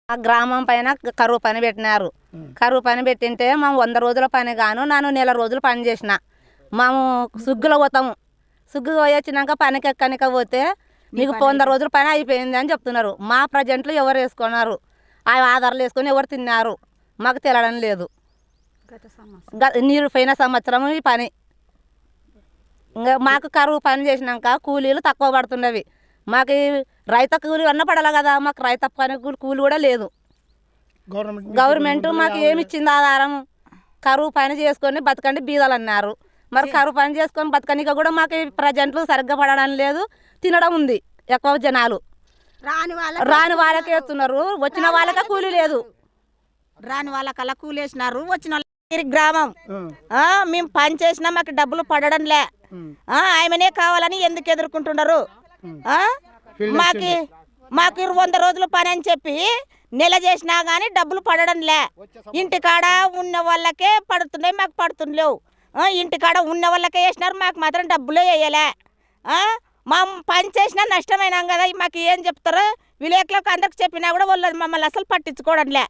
ఆ గ్రామం పైన కరువు పని పెట్టినారు. కరువు పని పెట్టింటే మేము 100 రోజుల పని గాను నన్ను నెల రోజులు పని చేసిన. మేము సుగ్గులో పోతాము. సుగ్గు పోయి వచ్చినాక పనికి ఎక్కనిక పోతే మీకు 100 రోజుల పని అయిపోయింది అని చెప్తున్నారు. మా ప్రజెంట్లు ఎవరు వేసుకున్నారు, ఆ ఆధారాలు వేసుకొని ఎవరు తిన్నారు మాకు తెలియడం లేదు. నీరు పోయిన సంవత్సరం ఈ పని ఇంకా మాకు కరువు పని చేసినాక కూలీలు తక్కువ పడుతున్నవి. మాకు రైతు కూలి అన్న పడాలి కదా, మాకు రైతు పని కూలి కూడా లేదు. గవర్నమెంట్ మాకు ఏమి ఇచ్చింది ఆధారం? కరువు పని చేసుకొని బతకండి బీదలు అన్నారు. మరి కరువు పని చేసుకొని బతకనిక కూడా మాకు ప్రజెంట్లు సరిగ్గా పడడం లేదు. తినడం ఉంది ఎక్కువ జనాలు. రాని వాళ్ళకే వేస్తున్నారు, వచ్చిన వాళ్ళకే కూలి లేదు. రాని వాళ్ళకల్లా కూలి వేసినారు, వచ్చిన గ్రామం మేము పని చేసినా మాకు డబ్బులు పడడంలే. ఆయమనే కావాలని ఎందుకు ఎదుర్కొంటున్నారు? మాకు 100 రోజుల పని అని చెప్పి నెల చేసినా కానీ డబ్బులు పడడంలే. ఇంటికాడ ఉన్న వాళ్ళకే పడుతున్నాయి, మాకు పడుతుండలేవు. ఇంటికాడ ఉన్న వాళ్ళకే వేసినారు, మాకు మాత్రం డబ్బులే వేయలే. మా పని చేసినా నష్టమైనాం కదా. మాకు ఏం చెప్తారో విలేకరులకు అందరికి చెప్పినా కూడా వాళ్ళు మమ్మల్ని అసలు పట్టించుకోవడంలే.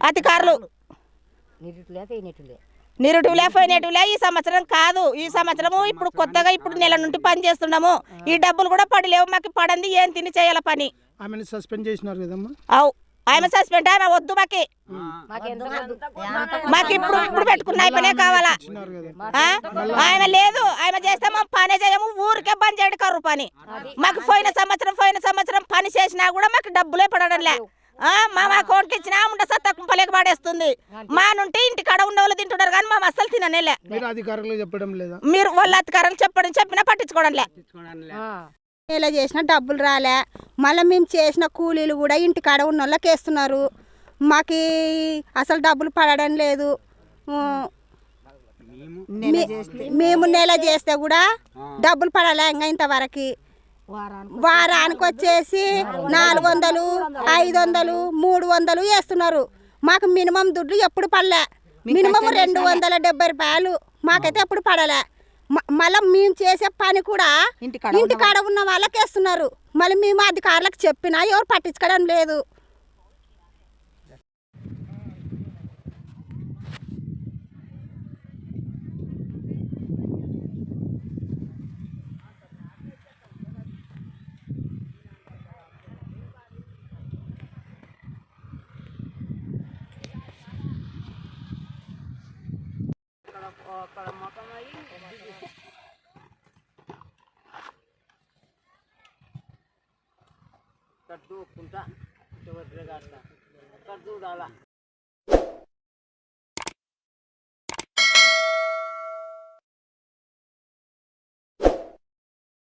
అధికారులు నిరుటిలే పోయినట్టులే. ఈ సంవత్సరం కాదు, ఈ సంవత్సరము ఇప్పుడు కొత్తగా ఇప్పుడు నెల నుండి పని చేస్తున్నాము. ఈ డబ్బులు కూడా పడలేవు, మాకు పడంది ఏం తిని చేయాల పని. సస్పెండ్ చేసినారు కదమ్మా. ఆమె సస్పెండ్, ఆమె వద్దు మాకు ఇప్పుడు పెట్టుకున్న పనే కావాలా. ఆమె లేదు, ఆమె చేస్తే మేము పనే చేయము, ఊరికే బంద్ చేయడం కరువు పని. మాకు పోయిన సంవత్సరం పని చేసినా కూడా మాకు డబ్బులే పడడంలే. మా అకౌంట్కి ఇచ్చినా ఉండ సత్తా కుంపలేక పడేస్తుంది. మా నుండి ఇంటికాడ ఉన్న వాళ్ళు తింటున్నారు కానీ మేము అస్సలు తిననేలే. మీరు వాళ్ళ అధికారులు చెప్పినా పట్టించుకోవడంలే. ఇలా చేసిన డబ్బులు రాలే. మళ్ళీ మేము చేసిన కూలీలు కూడా ఇంటికాడ ఉన్న వాళ్ళకి వేస్తున్నారు. మాకు అసలు డబ్బులు పడడం లేదు. మేము నెల చేస్తే కూడా డబ్బులు పడలే. ఇంకా ఇంతవరకు వారానికి వచ్చేసి 400, 500, 300 వేస్తున్నారు. మాకు మినిమం దుడ్లు ఎప్పుడు పడలే. మినిమం 270 రూపాయలు మాకైతే ఎప్పుడు పడలే. మళ్ళీ మేము చేసే పని కూడా ఇంటికాడ ఉన్న వాళ్ళకి వేస్తున్నారు. మళ్ళీ మేము అధికారులకు చెప్పినా ఎవరు పట్టించుకోవడం లేదు. కట్టు కుంటా చూడాలా.